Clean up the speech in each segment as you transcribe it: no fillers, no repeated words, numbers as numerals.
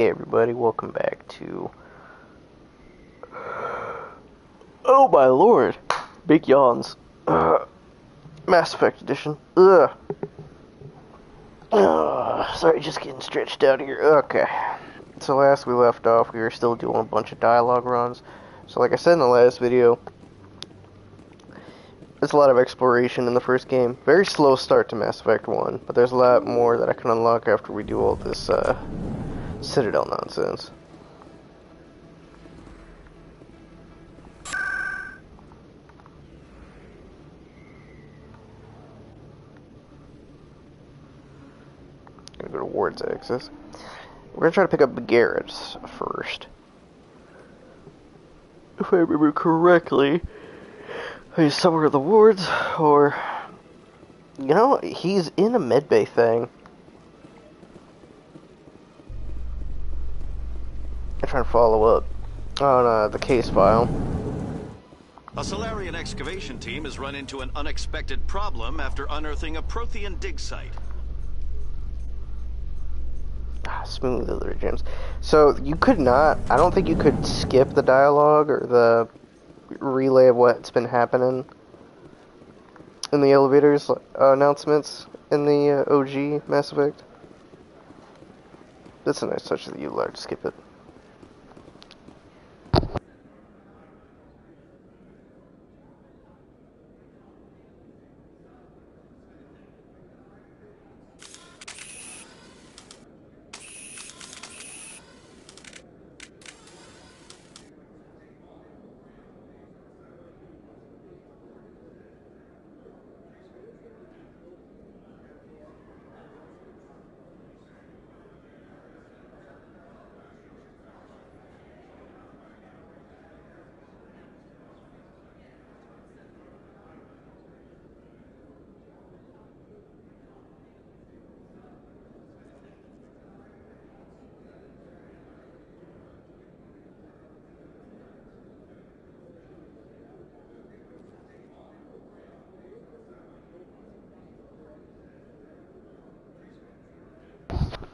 Hey everybody, welcome back to... Oh my lord! Big yawns. Mass Effect Edition. Ugh. Sorry, just getting stretched out here. Okay. So last we left off, we were still doing a bunch of dialogue runs. So like I said in the last video, there's a lot of exploration in the first game. Very slow start to Mass Effect 1, but there's a lot more that I can unlock after we do all this, Citadel nonsense. Gonna go to Ward's Access. We're gonna try to pick up Garrett's first. If I remember correctly, he's somewhere in the wards, or... You know, he's in a medbay thing. I'm trying to follow up on the case file. A Solarian excavation team has run into an unexpected problem after unearthing a Prothean dig site. Smooth other gems. So, you could not... I don't think you could skip the dialogue or the relay of what's been happening in the elevators announcements in the OG Mass Effect. That's a nice touch that you let skip it.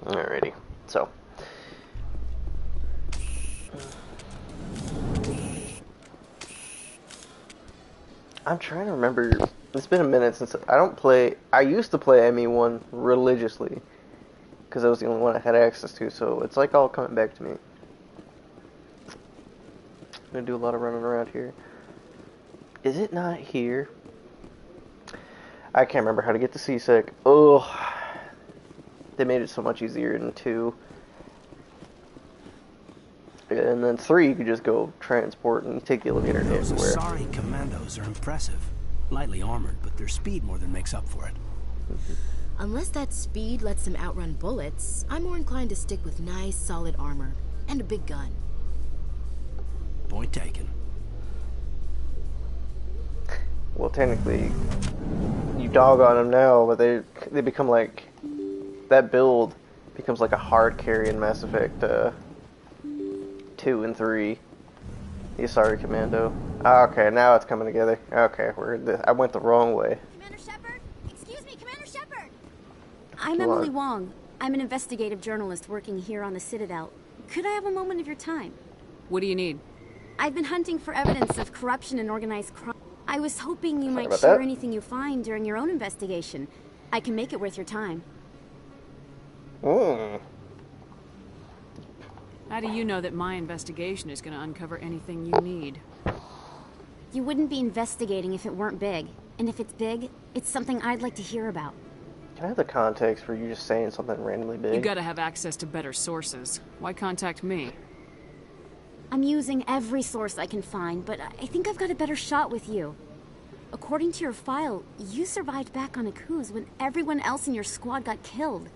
Alrighty, so... I'm trying to remember... It's been a minute since... I don't play... I used to play ME1 religiously, because that was the only one I had access to, so it's like all coming back to me. I'm gonna do a lot of running around here. Is it not here? I can't remember how to get to Seasick. Ugh. They made it so much easier in 2. And then 3, you could just go transport and take the elevator to Those everywhere. Asari commandos are impressive. Lightly armored, but their speed more than makes up for it. Unless that speed lets them outrun bullets, I'm more inclined to stick with nice, solid armor. And a big gun. Point taken. Well, technically, you dog on them now, but they become like... That build becomes like a hard carry in Mass Effect 2 and 3. The Asari Commando. Okay, now it's coming together. Okay, I went the wrong way. Commander Shepard? Excuse me, Commander Shepard! I'm Come Emily on. Wong. I'm an investigative journalist working here on the Citadel. Could I have a moment of your time? What do you need? I've been hunting for evidence of corruption and organized crime. I was hoping you might about share that. anything you find during your own investigation. I can make it worth your time. How do you know that my investigation is going to uncover anything you need? You wouldn't be investigating if it weren't big. And if it's big, it's something I'd like to hear about. Can I have the context for you just saying something randomly big? You gotta have access to better sources. Why contact me? I'm using every source I can find, but I think I've got a better shot with you. According to your file, you survived back on Akuz when everyone else in your squad got killed.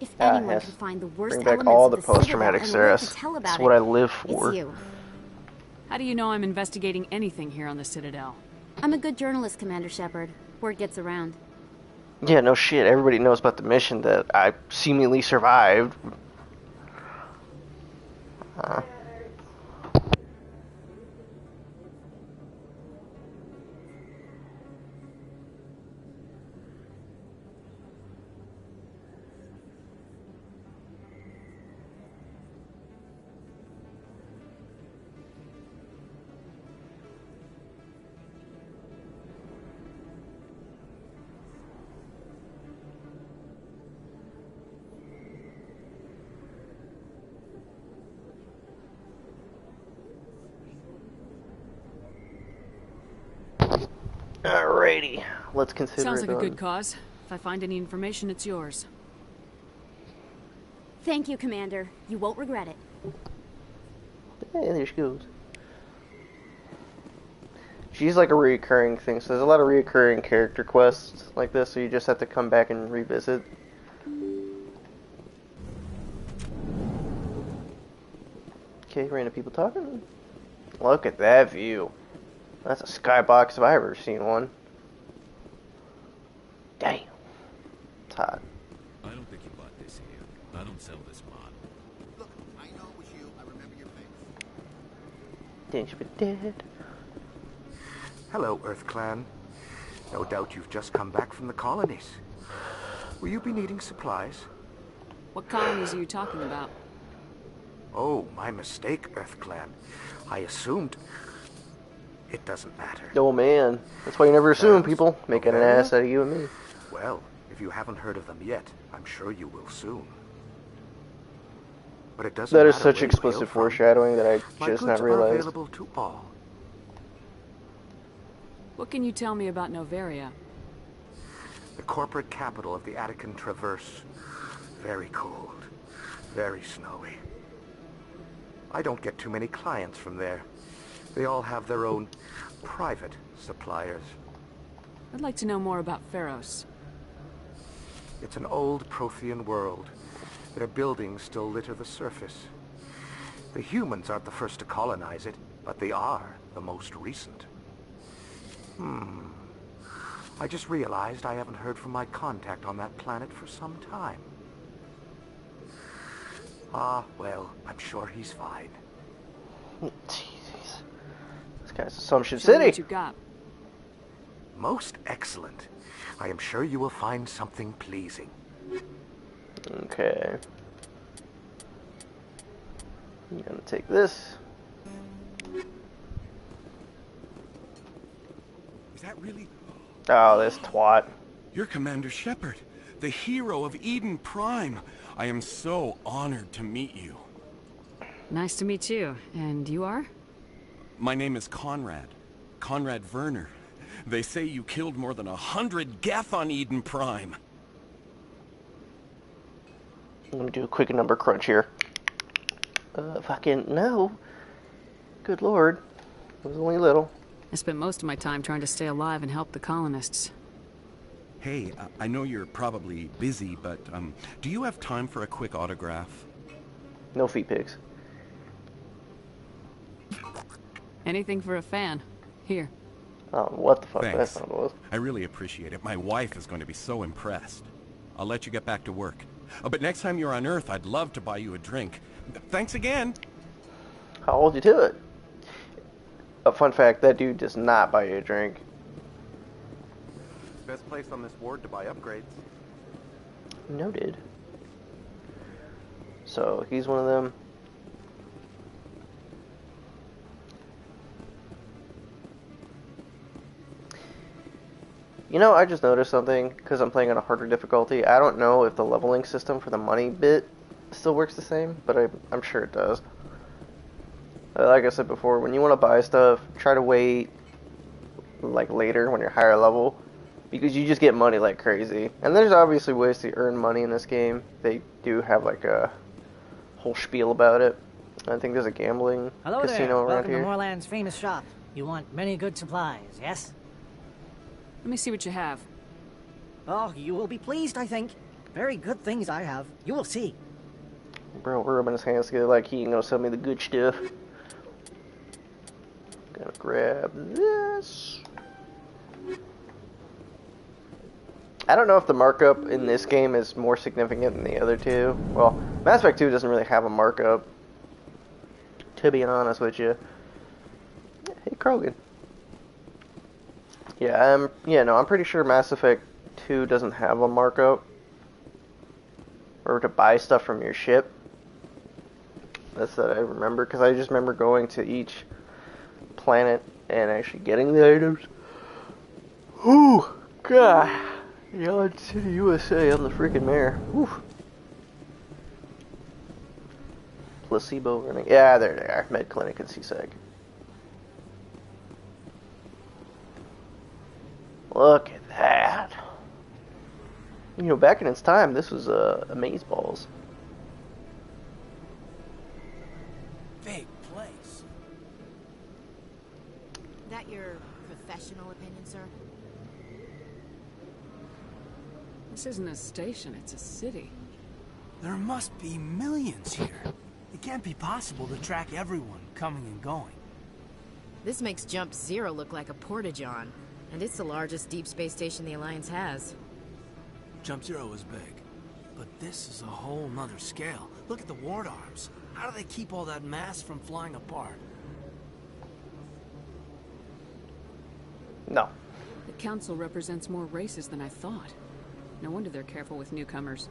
If anyone yes. can find the worst Bring back elements all of the the Citadel post-traumatic and live to stress. tell about That's it, what I live for. it's you. How do you know I'm investigating anything here on the Citadel? I'm a good journalist, Commander Shepard. Word gets around. Yeah, no shit. Everybody knows about the mission that I seemingly survived. Alrighty, let's consider Sounds it like a done. good cause. If I find any information, it's yours. Thank you, Commander. You won't regret it. Hey, there she goes. She's like a recurring thing, so there's a lot of recurring character quests like this, so you just have to come back and revisit. Okay, random people talking. Look at that view. That's a skybox if I ever seen one. Damn. It's hot. I don't think you bought this here. I don't sell this mod. Look, I know it was you. I remember your face. Didn't you be dead? Hello, Earth Clan. No doubt you've just come back from the colonies. Will you be needing supplies? What colonies are you talking about? Oh, my mistake, Earth Clan. I assumed... It doesn't matter. Oh man, that's why you never assume, Yes. people. Making an Okay. ass out of you and me. Well, if you haven't heard of them yet, I'm sure you will soon. But it doesn't That is matter such where you explicit hail from. foreshadowing that I My just goods not are realized. available to all. What can you tell me about Noveria? The corporate capital of the Attican Traverse. Very cold. Very snowy. I don't get too many clients from there. They all have their own private suppliers. I'd like to know more about Pharos. It's an old Prothean world. Their buildings still litter the surface. The humans aren't the first to colonize it, but they are the most recent. I just realized I haven't heard from my contact on that planet for some time. Ah, well, I'm sure he's fine. Jesus. This guy's Assumption Show me what City. you got. Most excellent. I am sure you will find something pleasing. Okay. I'm gonna take this. Is that really... Oh, this twat. You're Commander Shepard, the hero of Eden Prime. I am so honored to meet you. Nice to meet you. And you are? My name is Conrad. Conrad Werner. They say you killed more than 100 Geth on Eden Prime. I'm gonna do a quick number crunch here. Fucking no. Good lord. It was only little. I spent most of my time trying to stay alive and help the colonists. Hey, I know you're probably busy, but do you have time for a quick autograph? No feet pics. Anything for a fan. Here. Oh, what the fuck that Thanks. sound was. I really appreciate it. My wife is going to be so impressed. I'll let you get back to work. Oh, but next time you're on Earth, I'd love to buy you a drink. Thanks again. How hold you to it? A fun fact, that dude does not buy you a drink. Best place on this ward to buy upgrades. Noted. So, he's one of them. You know, I just noticed something, because I'm playing on a harder difficulty. I don't know if the leveling system for the money bit still works the same, but I'm sure it does. Like I said before, when you want to buy stuff, try to wait like later when you're higher level, because you just get money like crazy. And there's obviously ways to earn money in this game. They do have like a whole spiel about it. I think there's a gambling Hello casino there. around Welcome here. to Moorland's famous shop. You want many good supplies, yes? Let me see what you have. Oh, you will be pleased, I think. Very good things I have. You will see. Bro, we're rubbing his hands together like he ain't gonna sell me the good stuff. Gonna grab this. I don't know if the markup in this game is more significant than the other two. Well, Mass Effect 2 doesn't really have a markup, to be honest with you. Hey, Krogan. Yeah, I'm pretty sure Mass Effect 2 doesn't have a markup. Or to buy stuff from your ship. That's what I remember, because I just remember going to each planet and actually getting the items. Ooh, God. Yard City, USA, I'm the freaking mayor. Whew. Placebo running. Yeah, there they are. Med Clinic and CSEC. Look at that. You know, back in its time, this was amazeballs. Big place. That your professional opinion, sir? This isn't a station, it's a city. There must be millions here. It can't be possible to track everyone coming and going. This makes Jump Zero look like a porta-john, and it's the largest deep space station the Alliance has. Jump Zero is big, but this is a whole nother scale. Look at the ward arms. How do they keep all that mass from flying apart? No. The council represents more races than I thought. No wonder they're careful with newcomers.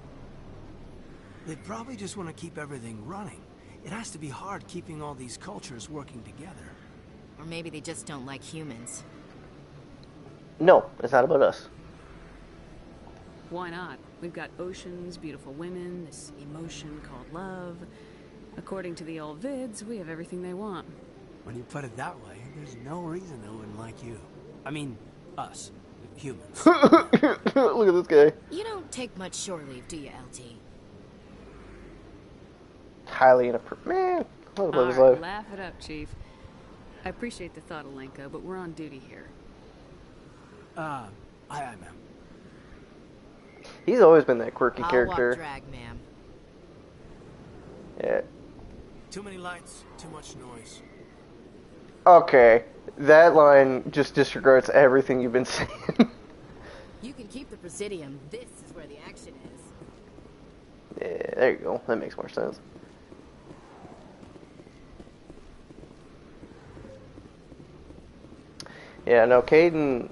They probably just want to keep everything running. It has to be hard keeping all these cultures working together. Or maybe they just don't like humans. No, it's not about us. Why not? We've got oceans, beautiful women, this emotion called love. According to the old vids, we have everything they want. When you put it that way, there's no reason they wouldn't like you. I mean, us, humans. Look at this guy. You don't take much shore leave, do you, LT? Highly inappropriate. Man, what about his Alright, life? laugh it up, Chief. I appreciate the thought, Alenka, but we're on duty here. Aye, ma'am. He's always been that quirky I'll character. walk drag, ma'am. Yeah. Too many lights, too much noise. Okay, that line just disregards everything you've been saying. You can keep the Presidium. This is where the action is. Yeah, there you go. That makes more sense. Yeah, no, Caden,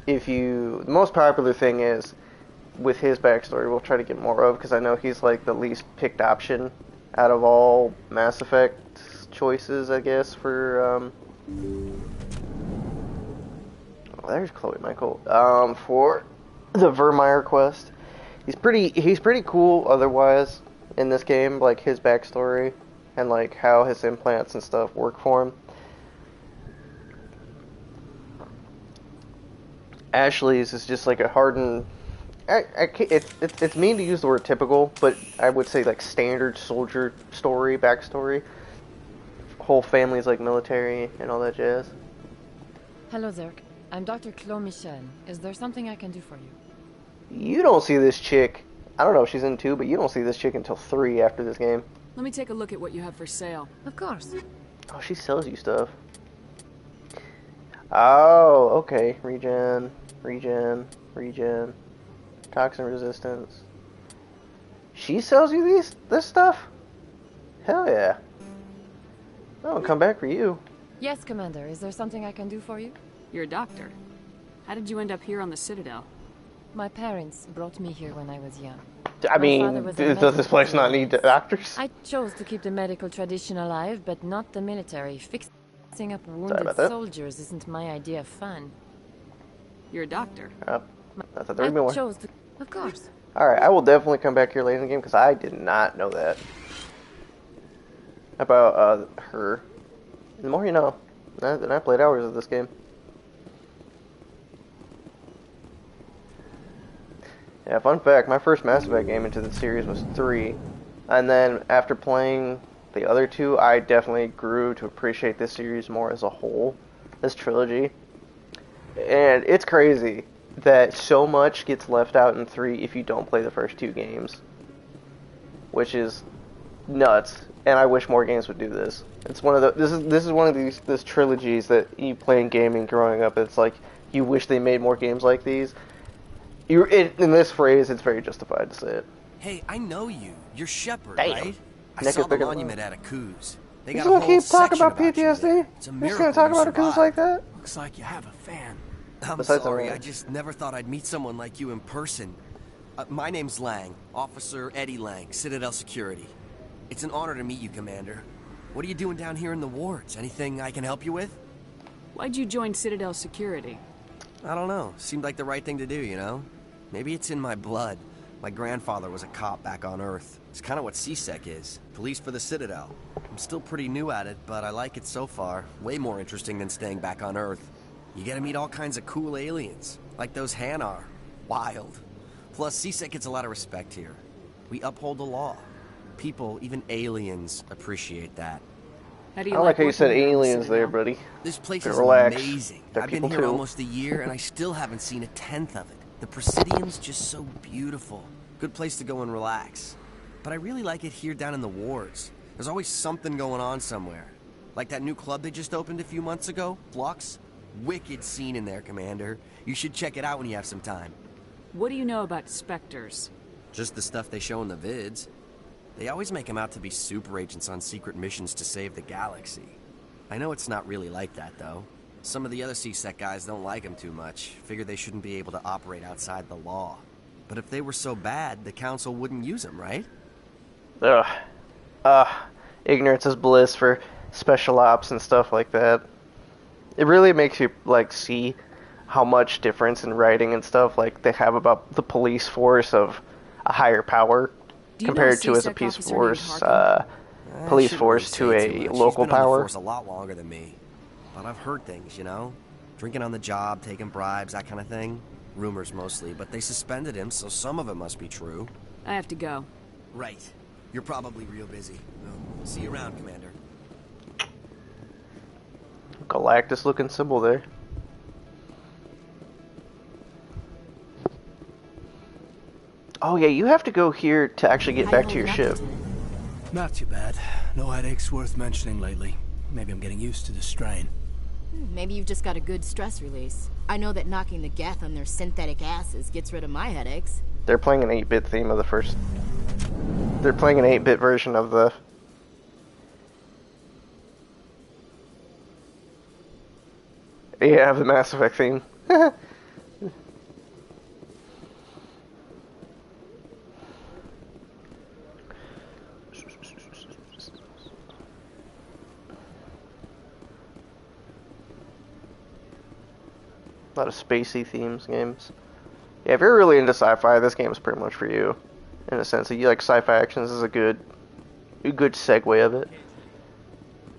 the most popular thing is, with his backstory, we'll try to get more of, because I know he's like the least picked option out of all Mass Effect choices, I guess, for, oh, there's Chloe Michael, for the Vermeer quest. He's pretty cool otherwise in this game, like his backstory, and like how his implants and stuff work for him. Ashley's is just like a hardened. It's mean to use the word typical, but I would say like standard soldier story, backstory. Whole family's like military and all that jazz. Hello, Zerk. I'm Dr. Chloe Michel. Is there something I can do for you? You don't see this chick. I don't know if she's in 2, but you don't see this chick until 3 after this game. Let me take a look at what you have for sale. Of course. Oh, she sells you stuff. Oh, okay. Regen. Toxin resistance. She sells you this stuff? Hell yeah. I'll come back for you. Yes, Commander. Is there something I can do for you? You're a doctor. How did you end up here on the Citadel? My parents brought me here when I was young. I mean, does this place not need doctors? I chose to keep the medical tradition alive, but not the military. Fixing up wounded soldiers isn't my idea of fun. You're a doctor. Oh, I thought there would be more. Chose to... Of course. Alright, I will definitely come back here later in the game, because I did not know that. About, her. The more you know. I played hours of this game. Yeah, fun fact, my first Mass Effect game into the series was 3. And then, after playing the other 2, I definitely grew to appreciate this series more as a whole. This trilogy. And it's crazy that so much gets left out in 3 if you don't play the first 2 games. Which is nuts. And I wish more games would do this. It's one of the this is one of these trilogies that you play in gaming growing up. It's like you wish they made more games like these. In this phrase, it's very justified to say it. Hey, I know you. You're Shepard, Damn. right? I Nick saw is the bigger monument at Akuz. They He's got a gonna whole keep talking section about PTSD. you there. It's a He's miracle gonna talk you about Akuz survived. like that. Looks like you have a fan. I'm Besides sorry, the- I just never thought I'd meet someone like you in person. My name's Lang, Officer Eddie Lang, Citadel Security. It's an honor to meet you, Commander. What are you doing down here in the wards? Anything I can help you with? Why'd you join Citadel Security? I don't know. Seemed like the right thing to do, you know? Maybe it's in my blood. My grandfather was a cop back on Earth. It's kind of what CSEC is. Police for the Citadel. I'm still pretty new at it, but I like it so far. Way more interesting than staying back on Earth. You get to meet all kinds of cool aliens, like those Hanar. Wild. Plus, C-Sec gets a lot of respect here. We uphold the law. People, even aliens, appreciate that. How do you I like how you working said here on the aliens there, Citadel? buddy. This place Okay, is relax. amazing. They're I've been people here too. almost a year, and I still haven't seen a tenth of it. The Presidium's just so beautiful. Good place to go and relax. But I really like it here down in the wards. There's always something going on somewhere. Like that new club they just opened a few months ago, Flux. Wicked scene in there, Commander. You should check it out when you have some time. What do you know about Spectres? Just the stuff they show in the vids. They always make them out to be super agents on secret missions to save the galaxy. I know it's not really like that, though. Some of the other C-Sec guys don't like them too much. Figure they shouldn't be able to operate outside the law. But if they were so bad, the Council wouldn't use them, right? Ignorance is bliss for special ops and stuff like that. It really makes you, like, see how much difference in writing and stuff, like, they have about the police force of a higher power compared to as a peace force, police force to a local She's been on the power. force a lot longer than me. But I've heard things, you know? Drinking on the job, taking bribes, that kind of thing. Rumors mostly, but they suspended him, so some of it must be true. I have to go. Right. You're probably real busy. Well, see you around, Commander. Galactus looking symbol there. Oh yeah, you have to go here to actually get back to your ship. Not too bad. No headaches worth mentioning lately. Maybe I'm getting used to the strain. Maybe you've just got a good stress release. I know that knocking the geth on their synthetic asses gets rid of my headaches. They're playing an 8-bit theme of the first... They're playing an 8-bit version of the... Yeah, the Mass Effect theme. A lot of spacey themes games. Yeah, if you're really into sci-fi, this game is pretty much for you. In a sense, if you like sci-fi action, this is a good segue of it.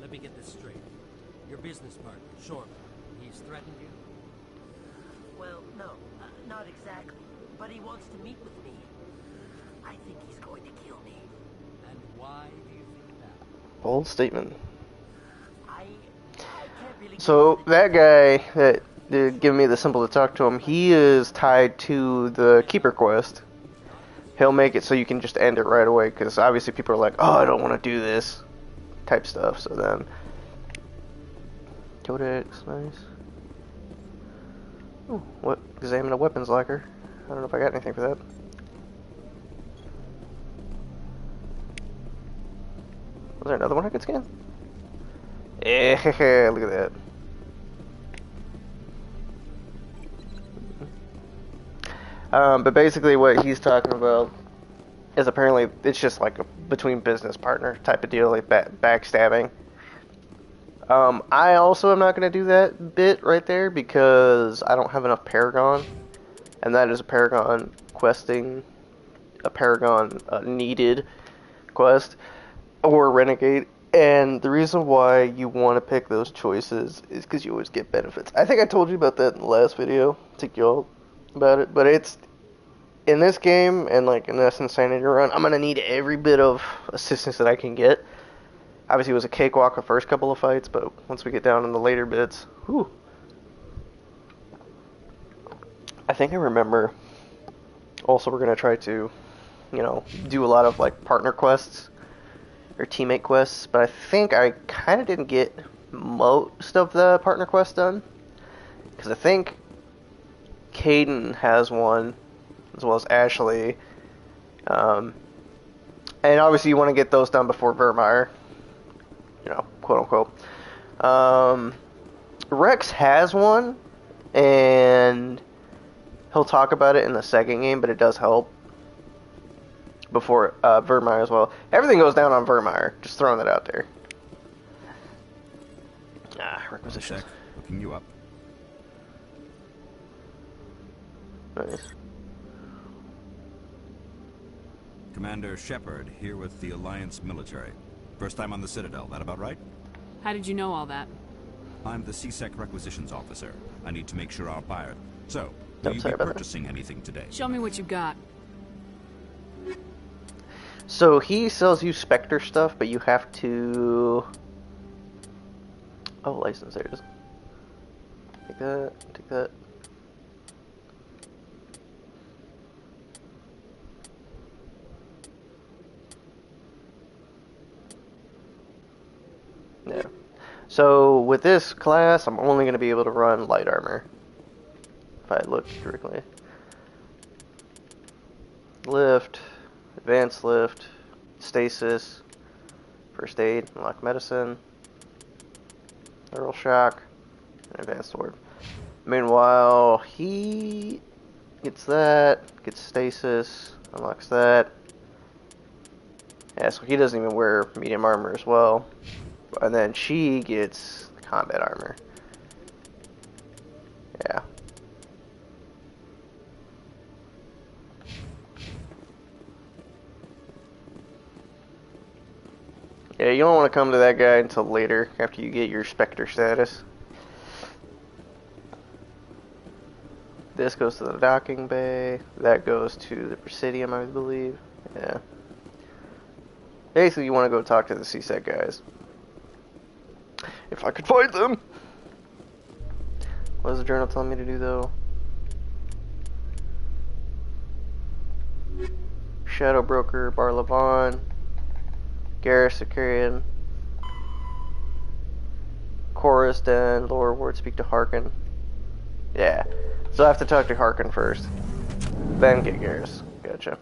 Let me get this straight. Your business partner, Shorman, he's threatened you? Well, no, not exactly. But he wants to meet with me. I think he's going to kill me. And why do you think that? Bold statement. I can't really... So, that guy that did give me the symbol to talk to him, he is tied to the Keeper quest. He'll make it so you can just end it right away, because obviously people are like, oh, I don't want to do this type stuff, so then... Codex, nice. Oh, what? Examine a weapons locker. I don't know if I got anything for that. Was there another one I could scan? Yeah, look at that. But basically what he's talking about is apparently it's just like a between business partner type of deal, like backstabbing. I also am not going to do that bit right there because I don't have enough Paragon, and that is a Paragon questing, a Paragon needed quest, or Renegade. And the reason why you want to pick those choices is because you always get benefits. I think I told you about that in the last video. I think y'all about it, but it's in this game and like in this Insanity run, I'm gonna need every bit of assistance that I can get. Obviously, it was a cakewalk the first couple of fights, but once we get down in the later bits, whew. I think I remember. Also, we're gonna try to, you know, do a lot of like partner quests or teammate quests, but I think I kind of didn't get most of the partner quests done because I think Kaidan has one, as well as Ashley. And obviously you want to get those done before Virmire, you know, quote unquote. Rex has one, and he'll talk about it in the second game, but it does help before Virmire as well. Everything goes down on Virmire, just throwing that out there. Requisitions. Looking you up. Nice. Commander Shepard, here with the Alliance military. First time on the Citadel, that about right? How did you know all that? I'm the C-Sec requisitions officer. I need to make sure our buyer... So, will you be purchasing anything today? Show me what you got. So he sells you Spectre stuff, but you have to... Oh, license, there it is. Take that, take that. Yeah. So with this class, I'm only going to be able to run light armor. If I look correctly. Lift, advanced lift, stasis, first aid, unlock medicine, neural shock, and advanced orb. Meanwhile, he gets that, gets stasis, unlocks that. Yeah, so he doesn't even wear medium armor as well. And then she gets combat armor. Yeah. Yeah, you don't want to come to that guy until later, after you get your Spectre status. This goes to the docking bay. That goes to the Presidium, I believe. Yeah. Basically, you want to go talk to the C-Sec guys. If I could find them! What does the journal tell me to do, though? Shadow Broker, Bar Levon, Garrus Sicarian, Chorus Den, Lower Ward, speak to Harkin. Yeah. So I have to talk to Harkin first. Then get Garrus. Gotcha.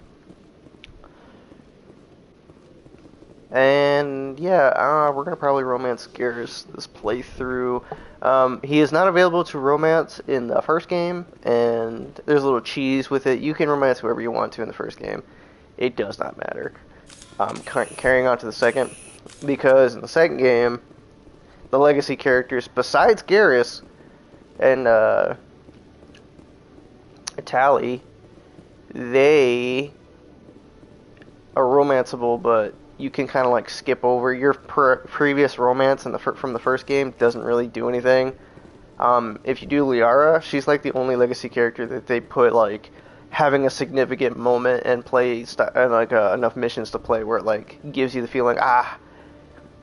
And yeah, we're gonna probably romance Garrus this playthrough. He is not available to romance in the first game, and there's a little cheese with it. You can romance whoever you want to in the first game. It does not matter. Carrying on to the second, because in the second game, the legacy characters, besides Garrus and Tali, they are romanceable, but you can kind of like skip over your previous romance in from the first game. Doesn't really do anything. If you do Liara, she's like the only legacy character that they put like having a significant moment and play like enough missions to play where it like gives you the feeling,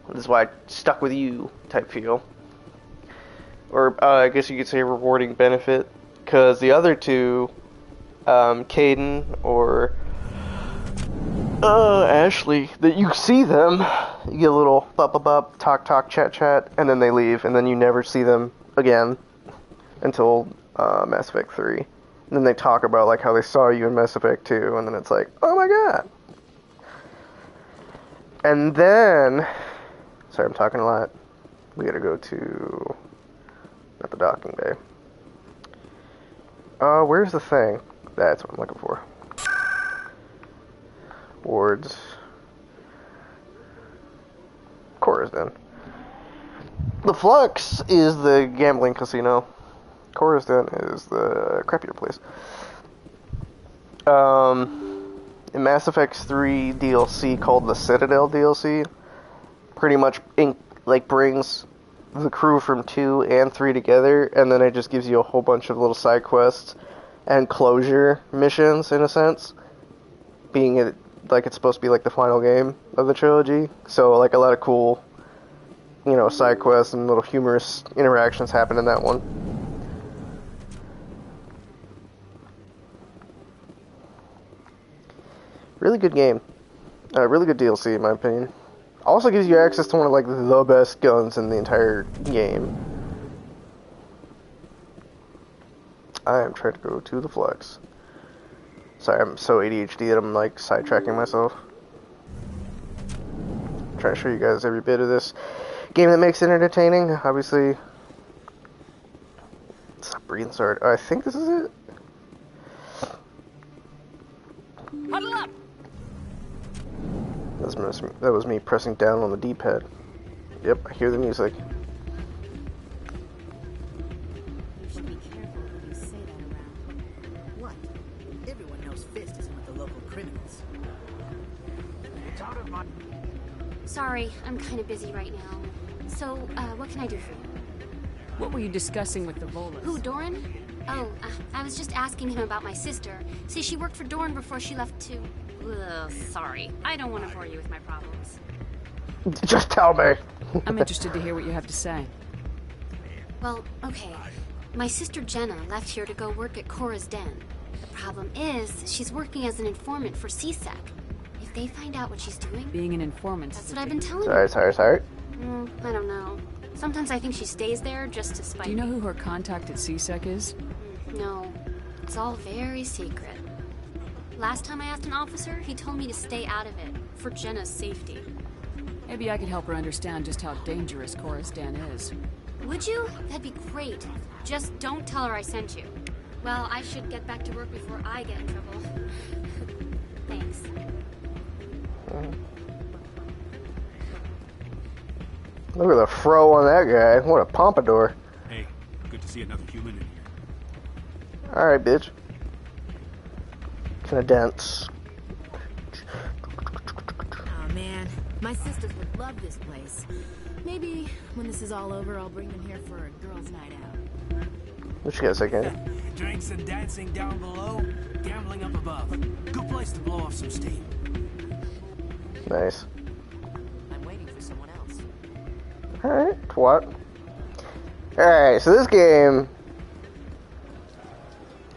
this is why I stuck with you type feel. Or I guess you could say a rewarding benefit, because the other two, Kaidan or Ashley, that you see them, you get a little bop, talk, chat, and then they leave, and then you never see them again until Mass Effect 3. And then they talk about like how they saw you in Mass Effect 2, and then it's like, oh my god. And then, sorry, I'm talking a lot. We gotta go to, not the docking bay. Where's the thing? That's what I'm looking for. Wards. Chorus Den. The Flux is the gambling casino. Chorus Den is the crappier place. In Mass Effect 3 DLC called the Citadel DLC, pretty much brings the crew from 2 and 3 together, and then it just gives you a whole bunch of little side quests and closure missions, in a sense, being it like it's supposed to be like the final game of the trilogy. So like a lot of cool, side quests and little humorous interactions happen in that one. Really good game. Really good DLC in my opinion. Also gives you access to one of like the best guns in the entire game. I am trying to go to the Flux. Sorry, I'm so ADHD that I'm like sidetracking myself. I'm trying to show you guys every bit of this game that makes it entertaining. Obviously, stop breathing, sorry. I think this is it. Huddle up. That was me pressing down on the D-pad. Yep, I hear the music. You should be careful when you say that around. What? Everyone knows Fist isn't with the local criminals. It's out of my... Sorry, I'm kind of busy right now. So, what can I do for you? What were you discussing with the Volas? Who, Doran? Oh, I was just asking him about my sister. See, she worked for Doran before she left to... Ugh, sorry. I don't want to bore you with my problems. Just tell me. I'm interested to hear what you have to say. Well, okay. My sister Jenna left here to go work at Cora's Den. The problem is, she's working as an informant for CSEC. If they find out what she's doing... Being an informant... That's what I've been telling her. Sorry. I don't know. Sometimes I think she stays there just to spite me. Do you know who her contact at CSEC is? No. It's all very secret. Last time I asked an officer, he told me to stay out of it, for Jenna's safety. Maybe I could help her understand just how dangerous Cora's Den is. Would you? That'd be great. Just don't tell her I sent you. Well, I should get back to work before I get in trouble. Thanks. Look at the fro on that guy. What a pompadour. Hey, good to see another human in here. Alright, bitch. Kinda dense. Oh man, my sisters would love this place. Maybe when this is all over, I'll bring them here for a girls' night out. What you guys thinking? Drinks and dancing down below, gambling up above. Good place to blow off some steam. Nice. I'm waiting for someone else. Alright, what? Alright, so this game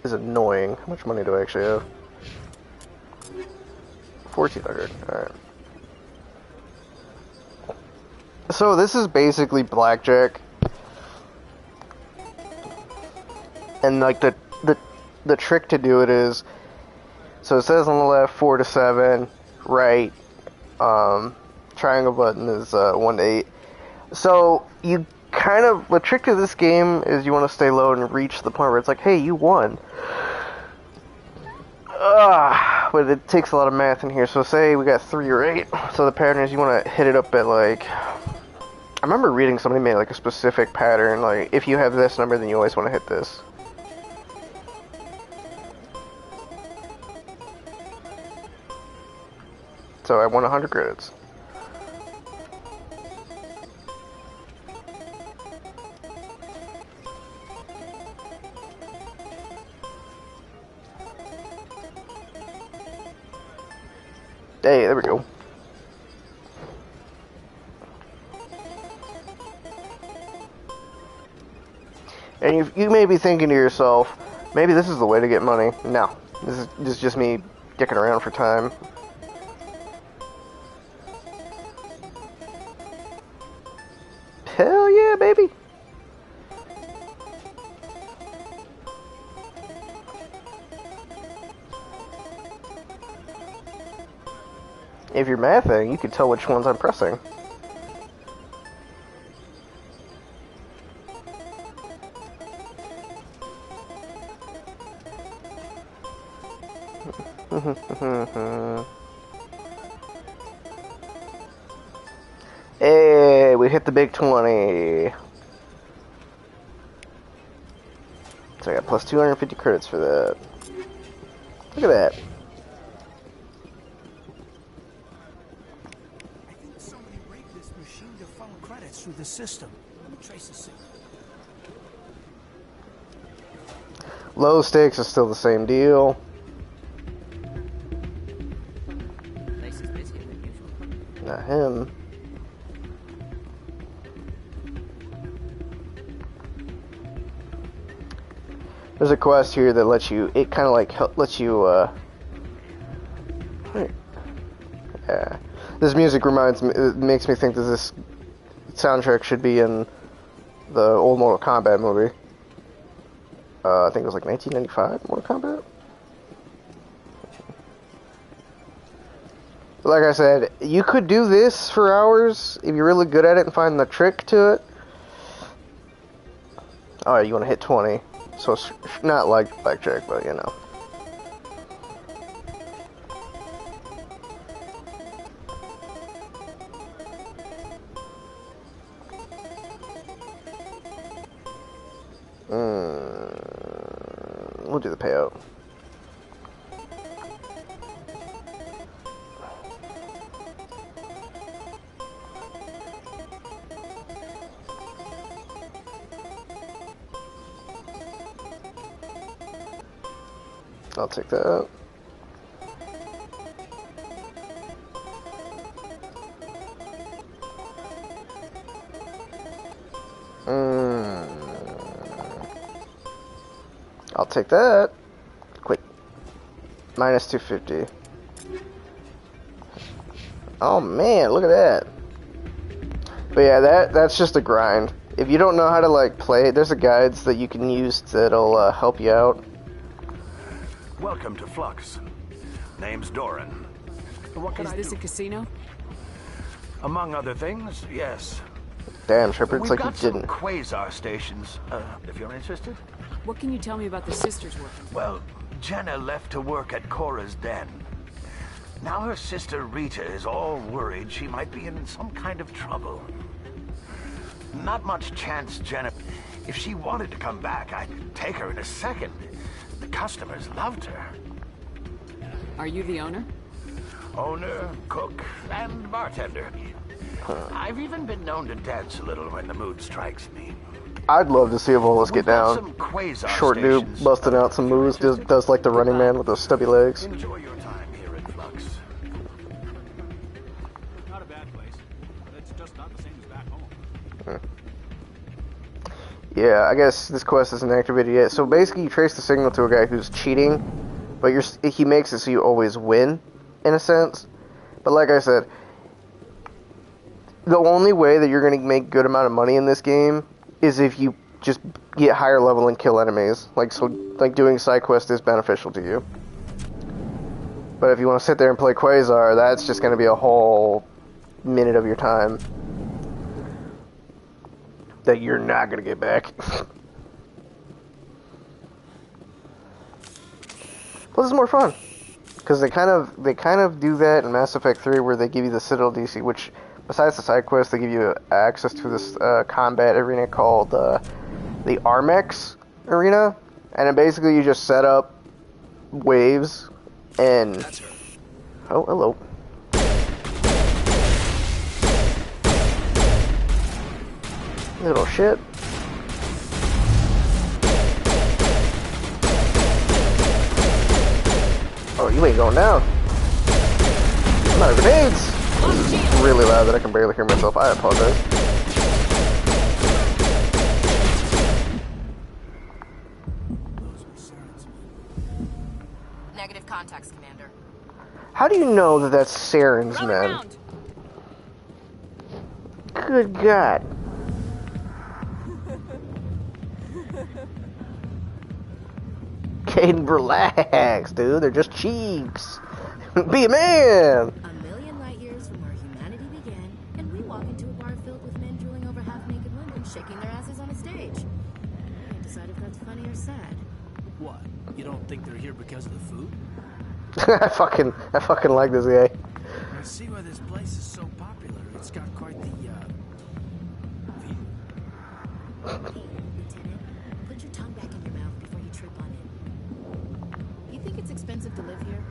is annoying. How much money do I actually have? 1,400. Alright. So this is basically blackjack. And like the trick to do it is, so it says on the left 4 to 7, right, triangle button is 1 to 8. So you kind of, the trick to this game is you want to stay low and reach the point where it's like, hey, you won. But it takes a lot of math in here. So say we got 3 or 8. So the pattern is you want to hit it up at like, I remember reading somebody made like a specific pattern, like if you have this number then you always want to hit this. So I won 100 credits. Hey, there we go. And you may be thinking to yourself, maybe this is the way to get money. No, this is just me dicking around for time. Hell yeah, baby! If you're mathing, you can tell which ones I'm pressing. Hey, we hit the big 20. So I got plus 250 credits for that. Look at that. I think somebody rigged this machine to funnel credits through the system. Let me trace the signal. Low stakes is still the same deal. Place is busier than usual. Not him. There's a quest here that lets you, it kind of like lets you, yeah. This music reminds me, it makes me think that this soundtrack should be in the old Mortal Kombat movie. I think it was like 1995 Mortal Kombat. Like I said, you could do this for hours if you're really good at it and find the trick to it. Alright, you want to hit 20. So it's not like blackjack, but you know. We'll do the payout. I'll take that. I'll take that. Quick. Minus 250. Oh man, look at that. But yeah, that's just a grind. If you don't know how to like play it, there's a guides that you can use that'll help you out. Welcome to Flux. Name's Doran. What can I do? Is this a casino? Among other things, yes. Damn, Shepard's like you didn't. We've got some quasar stations, if you're interested. What can you tell me about the sisters working? Well, Jenna left to work at Cora's Den. Now her sister Rita is all worried she might be in some kind of trouble. Not much chance, Jenna. If she wanted to come back, I'd take her in a second. The customers loved her. Are you the owner? Owner, cook, and bartender. I've even been known to dance a little when the mood strikes me. I'd love to see Volus get down. Short dude busting out some moves, does like the Running Man with those stubby legs. Enjoy your time here at Flux. Not a bad place, but it's just not the same as back home. Yeah, I guess this quest isn't activated yet. So basically, you trace the signal to a guy who's cheating, but he makes it so you always win, in a sense. But like I said, the only way that you're going to make good amount of money in this game is if you just get higher level and kill enemies. Like doing side quests is beneficial to you. But if you want to sit there and play Quasar, that's just going to be a whole minute of your time that you're not going to get back. Plus, it's more fun because they kind of do that in Mass Effect 3, where they give you the Citadel DC, which besides the side quest, they give you access to this combat arena called the Armex arena, and then basically you just set up waves and oh, hello. Little shit. Oh, you ain't going down. I'm out of grenades. This is really loud that I can barely hear myself. I apologize. Negative contacts, Commander. How do you know that that's Saren's men? Good God. Caden, relax, dude. They're just cheeks. Be a man. A million light years from where humanity began, and we walk into a bar filled with men drooling over half-naked women shaking their asses on a stage. I can't decide if that's funny or sad. What? You don't think they're here because of the food? I fucking like this guy. I see why this place is so popular. It's got quite the view. Hey, Lieutenant, put your tongue back in your mouth before you trip on it. You think it's expensive to live here?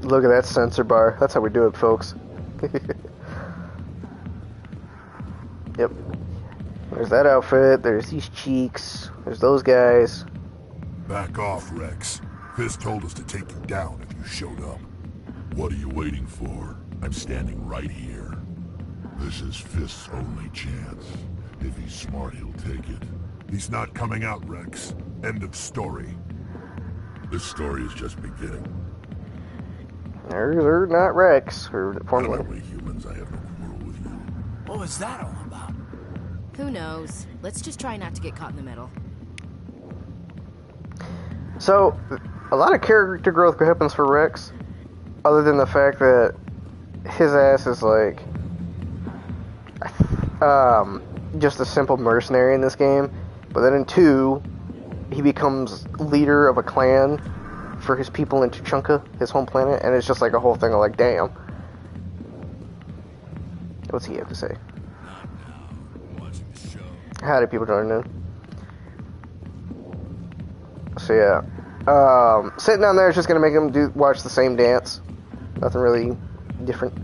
Look at that sensor bar. That's how we do it, folks. Yep. There's that outfit. There's these cheeks. There's those guys. Back off, Rex. Fisk told us to take you down if you showed up. What are you waiting for? I'm standing right here. This is Fisk's only chance. If he's smart, he'll take it. He's not coming out, Rex. End of story. This story is just beginning. They're not Rex. Or formally humans, I have no quarrel with you. What was that all about? Who knows? Let's just try not to get caught in the middle. So, a lot of character growth happens for Rex, other than the fact that his ass is like just a simple mercenary in this game. But then in 2, he becomes leader of a clan for his people in Tuchanka, his home planet, and it's just like a whole thing of like, damn. What's he have to say? Howdy, people joining in. So yeah, sitting down there is just gonna make him watch the same dance. Nothing really different.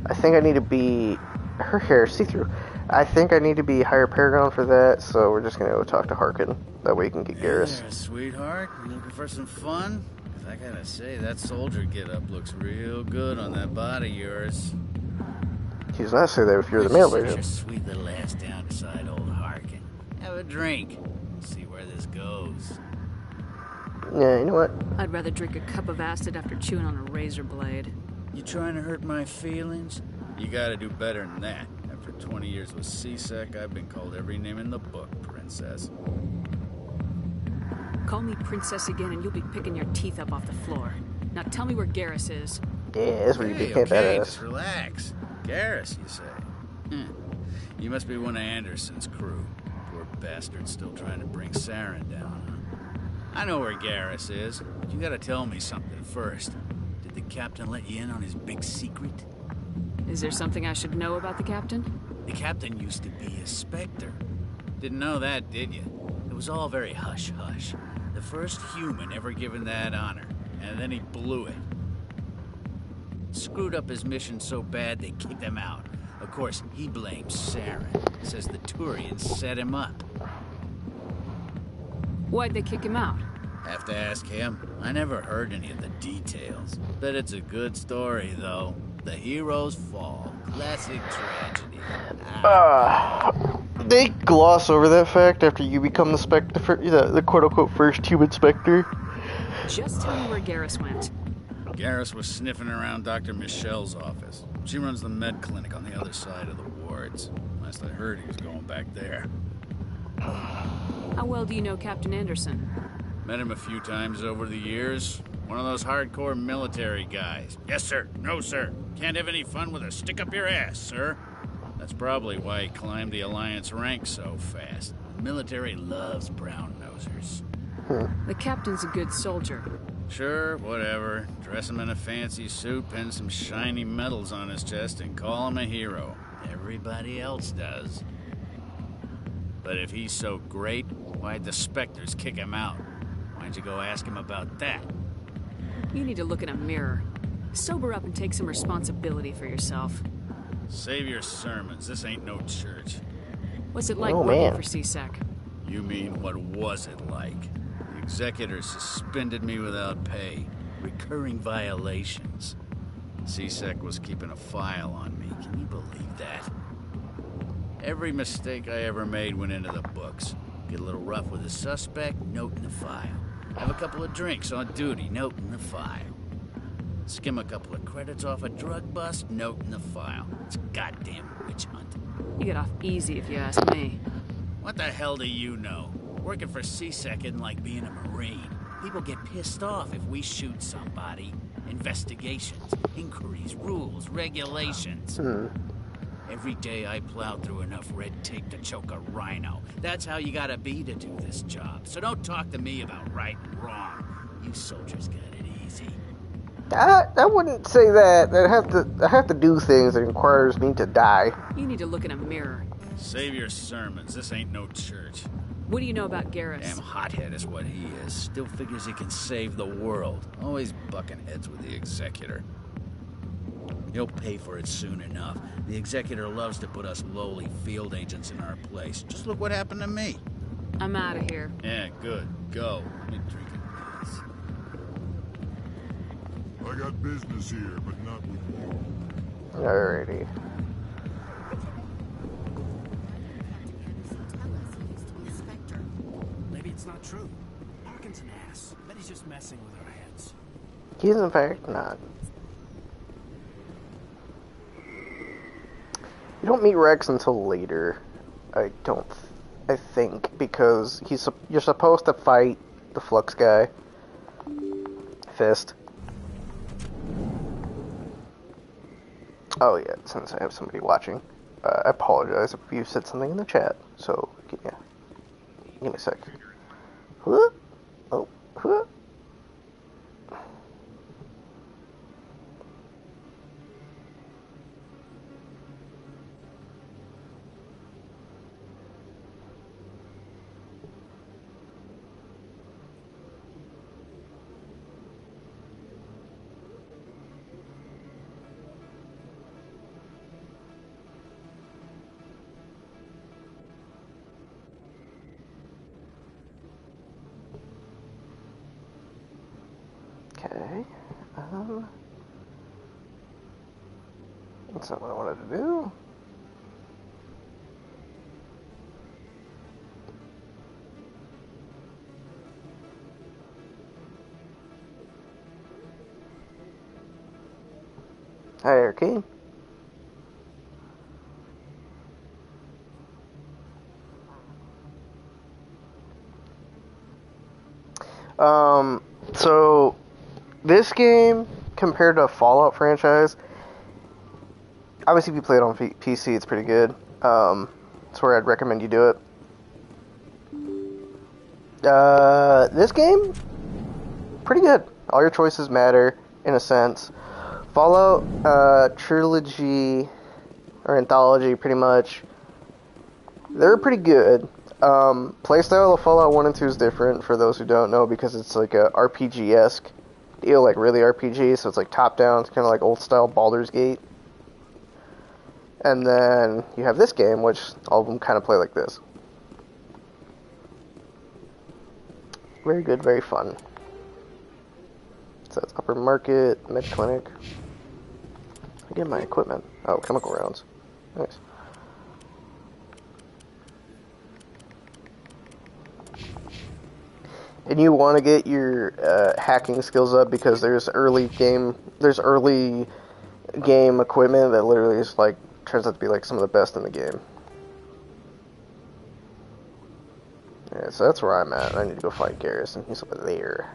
I think I need to be her hair see-through. I think I need to be higher Paragon for that, so we're just gonna go talk to Harkin. That way you can get Garrus. Hey there, sweetheart. You looking for some fun? 'Cause I gotta say, that soldier get-up looks real good on that body of yours. He's not say that if you're the male version. Sit your sweet little ass down beside old Harkin. Have a drink. See where this goes. Yeah, you know what? I'd rather drink a cup of acid after chewing on a razor blade. You trying to hurt my feelings? You gotta do better than that. After 20 years with C-Sec, I've been called every name in the book, princess. Call me princess again and you'll be picking your teeth up off the floor. Now tell me where Garrus is. Yeah, that's where you became okay, badass. Just relax. Garrus, you say? You must be one of Anderson's crew. Poor bastard still trying to bring Saren down, huh? I know where Garrus is, but you gotta tell me something first. Did the captain let you in on his big secret? Is there something I should know about the captain? The captain used to be a Spectre. Didn't know that, did you? It was all very hush-hush. The first human ever given that honor, and then he blew it. Screwed up his mission so bad they kicked him out. Of course, he blames Saren. Says the Turians set him up. Why'd they kick him out? Have to ask him. I never heard any of the details. Bet it's a good story, though. The heroes fall. Classic tragedy. They gloss over that fact after you become the Spectre, the quote-unquote first human Spectre. Just tell me where Garrus went. Garrus was sniffing around Dr. Michelle's office. She runs the med clinic on the other side of the wards. Last I heard, he was going back there. How well do you know Captain Anderson? Met him a few times over the years. One of those hardcore military guys. Yes, sir. No, sir. Can't have any fun with a stick up your ass, sir. That's probably why he climbed the Alliance ranks so fast. The military loves brown-nosers. The captain's a good soldier. Sure, whatever. Dress him in a fancy suit, pin some shiny medals on his chest, and call him a hero. Everybody else does. But if he's so great, why'd the Spectres kick him out? Why'd you go ask him about that? You need to look in a mirror. Sober up and take some responsibility for yourself. Save your sermons. This ain't no church. What's it like working for C-Sec? You mean, what was it like? The executor suspended me without pay. Recurring violations. C-Sec was keeping a file on me. Can you believe that? Every mistake I ever made went into the books. Get a little rough with a suspect, note in the file. Have a couple of drinks on duty, note in the file. Skim a couple of credits off a drug bust, note in the file. It's a goddamn witch hunt. You get off easy if you ask me. What the hell do you know? Working for C-Sec isn't like being a Marine. People get pissed off if we shoot somebody. Investigations, inquiries, rules, regulations. Every day I plow through enough red tape to choke a rhino. That's how you gotta be to do this job. So don't talk to me about right and wrong. You soldiers got it easy. I wouldn't say that. I have to do things that requires me to die. You need to look in a mirror. Save your sermons. This ain't no church. What do you know about Garrus? Damn hothead is what he is. Still figures he can save the world. Always bucking heads with the executor. He'll pay for it soon enough. The executor loves to put us lowly field agents in our place. Just look what happened to me. I'm out of here. Yeah, good. Go. Let me drink this. I got business here, but not with you. Alrighty. Maybe it's not true. Harkin's an ass. Bet he's just messing with our heads. He's in fact not. You don't meet Rex until later. I think, because you're supposed to fight the Flux guy. Fist. Oh yeah, since I have somebody watching, I apologize if you said something in the chat. So give me a sec. Oh. That's not what I wanted to do. Hierarchy. So this game compared to a Fallout franchise, obviously if you play it on PC, it's pretty good. That's where I'd recommend you do it. This game, pretty good. All your choices matter, in a sense. Fallout trilogy, or anthology, pretty much, they're pretty good. Playstyle of Fallout 1 and 2 is different, for those who don't know, because it's like a RPG-esque deal, like really RPG, so it's like top-down, it's kind of like old-style Baldur's Gate. And then you have this game, which all of them kind of play like this. Very good, very fun. So that's Upper Market, Med Clinic. I get my equipment. Oh, chemical rounds. Nice. And you want to get your hacking skills up because there's early game equipment that literally is like turns out to be like some of the best in the game. Yeah, so that's where I'm at. I need to go find Garrison. He's over there.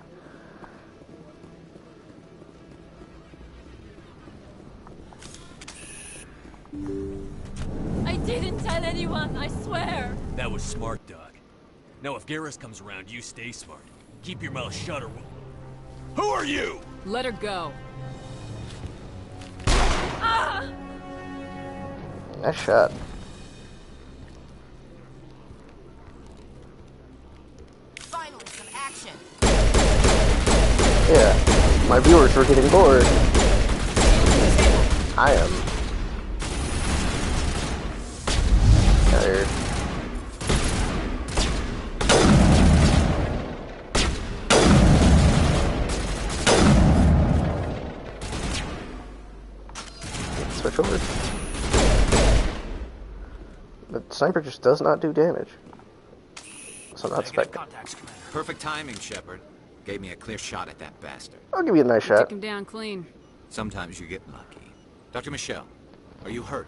I didn't tell anyone, I swear. That was smart, Doug. Now if Garrus comes around, you stay smart. Keep your mouth shut or we'll... Who are you? Let her go. Ah! Nice shot. Finally, some action. Yeah, my viewers were getting bored. I am tired. Switch over. The sniper just does not do damage. So I'm not expecting. Perfect timing, Shepard. Gave me a clear shot at that bastard. I'll give you a nice shot. Take him down clean. Sometimes you get lucky. Dr. Michelle, are you hurt?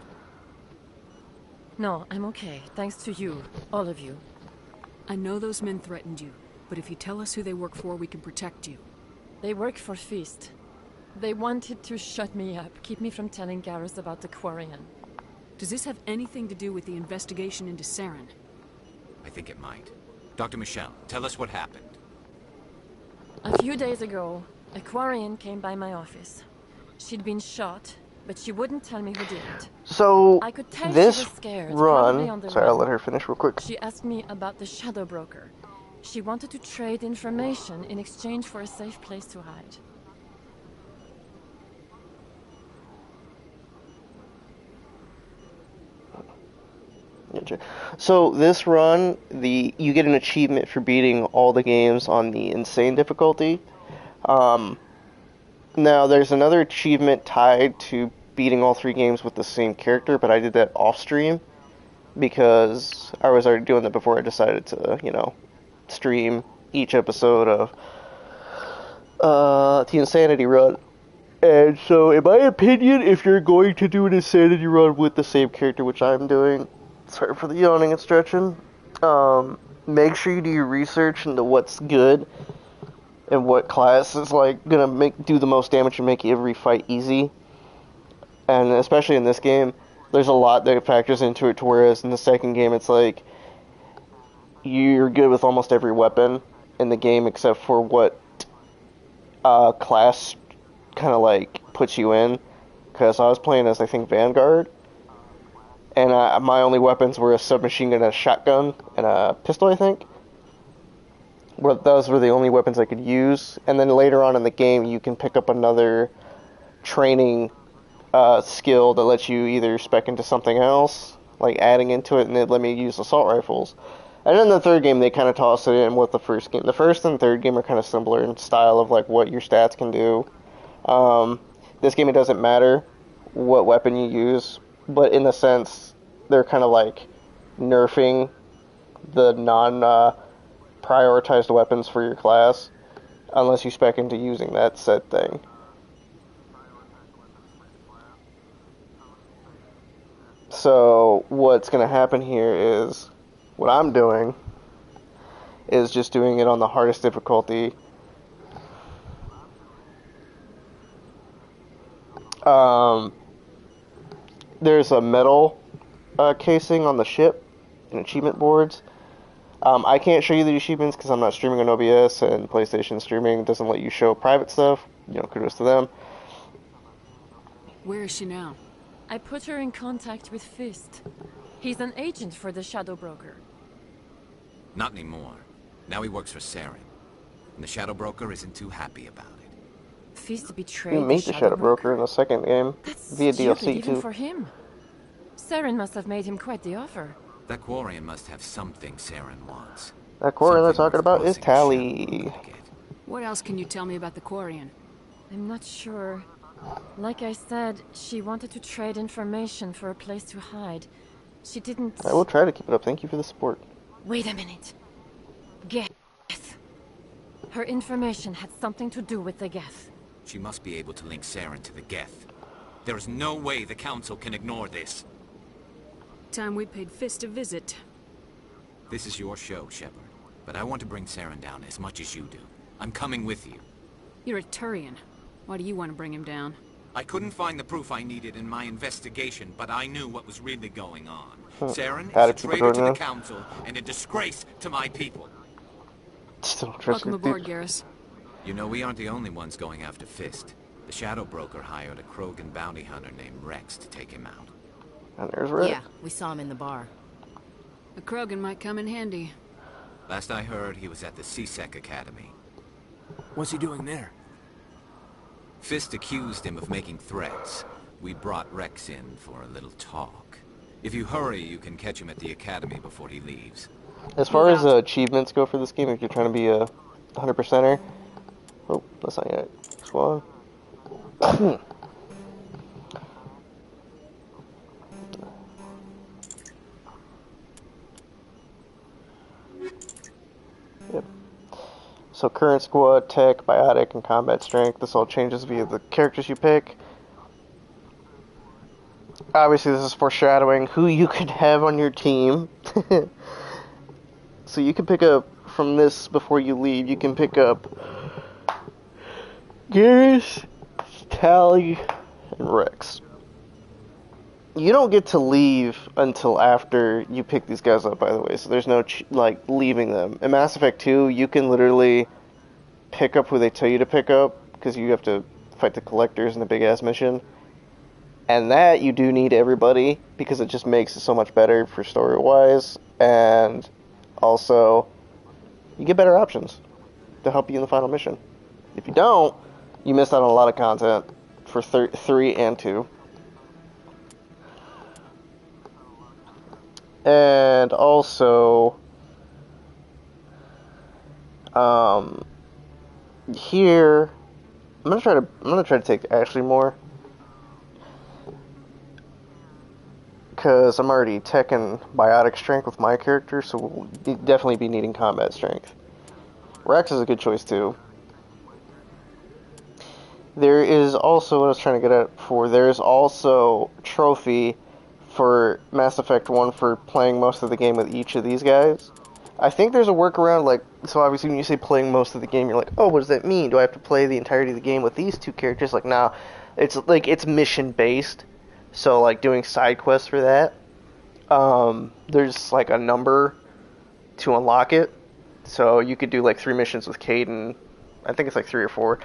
No, I'm okay. Thanks to you. All of you. I know those men threatened you, but if you tell us who they work for, we can protect you. They work for Feast. They wanted to shut me up, keep me from telling Garrus about the Quarian. Does this have anything to do with the investigation into Saren? I think it might. Dr. Michelle, tell us what happened. A few days ago, a Quarian came by my office. She'd been shot, but she wouldn't tell me who did it. So, I could tell this she was scared, run... Sorry, I'll let her finish real quick. She asked me about the Shadow Broker. She wanted to trade information in exchange for a safe place to hide. So this run, you get an achievement for beating all the games on the insane difficulty. Now there's another achievement tied to beating all 3 games with the same character, but I did that off stream because I was already doing that before I decided to, stream each episode of the Insanity run. And so, in my opinion, if you're going to do an Insanity run with the same character, which I'm doing, sorry for the yawning and stretching, make sure you do your research into what's good and what class is gonna do the most damage and make every fight easy. And especially in this game, there's a lot that factors into it, to whereas in the second game it's like you're good with almost every weapon in the game except for what class kind of puts you in. Because I was playing as, I think, Vanguard, and my only weapons were a submachine gun, a shotgun, and a pistol, I think. Those were the only weapons I could use. And then later on in the game, you can pick up another training skill that lets you either spec into something else, like adding into it, and it let me use assault rifles. And then the third game, they kind of toss it in with the first game. The first and third game are kind of similar in style of what your stats can do. This game, it doesn't matter what weapon you use, but in the sense they're kind of like nerfing the non-prioritized weapons for your class, unless you spec into using that said thing. So what's going to happen here is, what I'm doing is just doing it on the hardest difficulty. There's a metal casing on the ship and achievement boards. I can't show you the achievements because I'm not streaming on OBS, and PlayStation streaming doesn't let you show private stuff. You know, kudos to them. Where is she now? I put her in contact with Fist. He's an agent for the Shadow Broker. Not anymore. Now he works for Saren. And the Shadow Broker isn't too happy about it. Fist betrayed You meet the Shadow Broker in the second game via DLC even too. for him. Saren must have made him quite the offer. That Quarian must have something Saren wants. That Quarian they're talking about is Tali. What else can you tell me about the Quarian? I'm not sure. Like I said, she wanted to trade information for a place to hide. She didn't... I will try to keep it up. Thank you for the support. Wait a minute. Geth. Her information had something to do with the Geth. She must be able to link Saren to the Geth. There is no way the Council can ignore this. Time we paid Fist a visit. This is your show, Shepard. But I want to bring Saren down as much as you do. I'm coming with you. You're a Turian. Why do you want to bring him down? I couldn't find the proof I needed in my investigation, but I knew what was really going on. Saren is a traitor to the Council and a disgrace to my people. Welcome aboard, Garrus. You know, we aren't the only ones going after Fist. The Shadow Broker hired a Krogan bounty hunter named Rex to take him out. And there's Rex. Yeah, we saw him in the bar. A Krogan might come in handy. Last I heard, he was at the C-Sec Academy. What's he doing there? Fist accused him of making threats. We brought Rex in for a little talk. If you hurry, you can catch him at the Academy before he leaves. As far as achievements go for this game, if you're trying to be a 100%er... Oh, that's not yet. Squad. Yep. So current squad, tech, biotic, and combat strength. This all changes via the characters you pick. Obviously, this is foreshadowing who you could have on your team. So you can pick up from this before you leave. You can pick up Garrus, Tali, and Rex. You don't get to leave until after you pick these guys up, by the way. So there's no leaving them. In Mass Effect 2, you can literally pick up who they tell you to pick up because you have to fight the collectors in the big ass mission. And that you do need everybody because it just makes it so much better for story wise, and also you get better options to help you in the final mission. If you don't, you miss out on a lot of content for 3 and 2. And also, here I'm gonna try to take Ashley more, because I'm already tech and biotic strength with my character, so we'll definitely be needing combat strength. Rex is a good choice too. There is also, what I was trying to get at before, there's also trophy for Mass Effect 1 for playing most of the game with each of these guys. I think there's a workaround, like, so obviously when you say playing most of the game, you're like, oh, what does that mean? Do I have to play the entirety of the game with these two characters? Like, nah, it's like, it's mission based, so like doing side quests for that, there's like a number to unlock it, so you could do like 3 missions with Kaidan. I think it's like 3 or 4.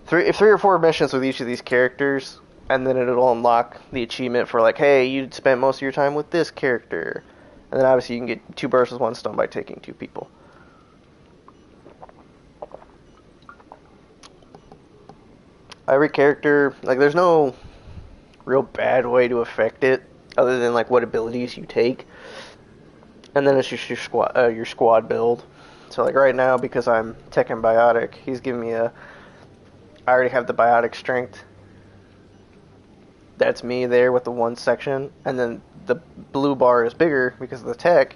3 or 4 missions with each of these characters, and then it'll unlock the achievement for like, hey, you spent most of your time with this character. And then obviously you can get 2 birds with 1 stone by taking 2 people. Every character, like, there's no real bad way to affect it, other than like what abilities you take. And then it's just your squad build. So like right now, because I'm tech and biotic, he's giving me I already have the biotic strength that's me there with the one section, and then the blue bar is bigger because of the tech.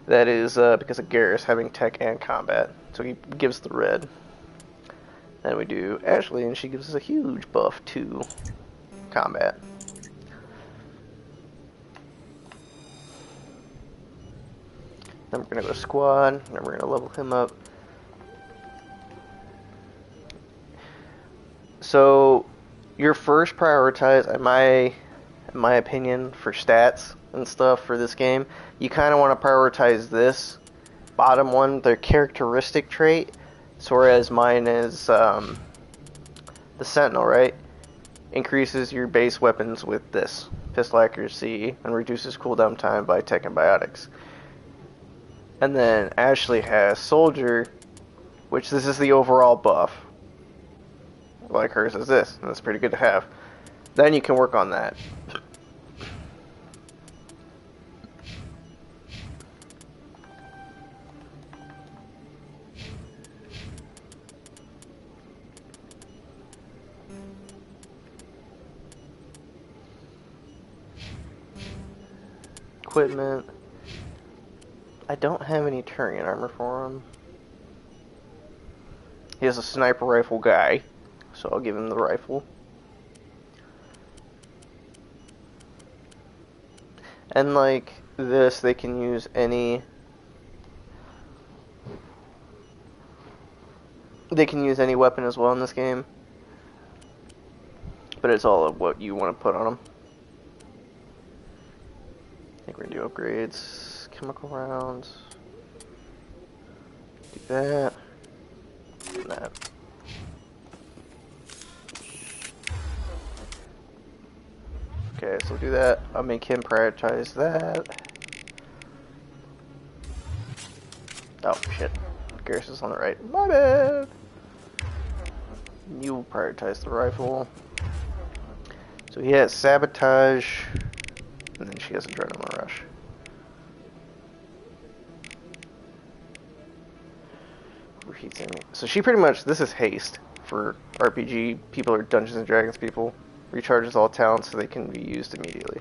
That is because of Garrus having tech and combat, so he gives the red. Then we do Ashley, and she gives us a huge buff to combat. Then we're gonna go to squad, and then we're gonna level him up. So your first prioritize, in my opinion, for stats and stuff for this game, you kind of want to prioritize this bottom one, their characteristic trait. So whereas mine is the Sentinel, right? Increases your base weapons with this pistol accuracy and reduces cooldown time by tech and biotics. And then Ashley has Soldier, which this is the overall buff. Like hers is this, and that's pretty good to have. Then you can work on that. Equipment. I don't have any Turian armor for him. He is a sniper rifle guy, so I'll give him the rifle. And like this, they can use any... They can use any weapon as well in this game. But it's all of what you want to put on them. I think we're going to do upgrades. Chemical rounds. Do that. And that. Okay, so we'll do that. I'll make him prioritize that. Oh, shit. Garrus is on the right. My bad! You prioritize the rifle. So he has Sabotage, and then she has Adrenaline Rush. So she pretty much, this is haste for RPG people or Dungeons and Dragons people. Recharges all talents so they can be used immediately.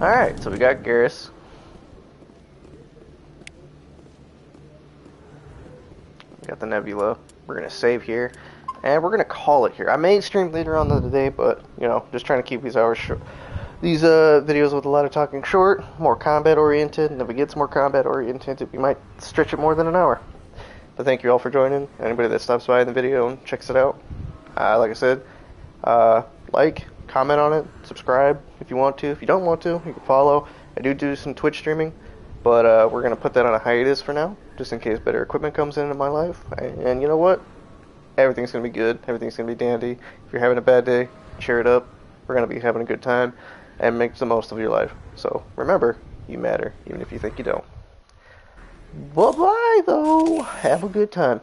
Alright, so we got Garrus. We got the Nebula. We're going to save here. And we're going to call it here. I may stream later on in the day, but, you know, just trying to keep these hours short. These videos with a lot of talking short, more combat oriented, and if it gets more combat oriented, we might stretch it more than an hour. But thank you all for joining. Anybody that stops by in the video and checks it out. Like I said, like, comment on it, subscribe if you want to. If you don't want to, you can follow. I do some Twitch streaming, but we're going to put that on a hiatus for now, just in case better equipment comes into my life. And you know what? Everything's going to be good. Everything's going to be dandy. If you're having a bad day, cheer it up. We're going to be having a good time and make the most of your life. So remember, you matter, even if you think you don't. Bye-bye, though. Have a good time.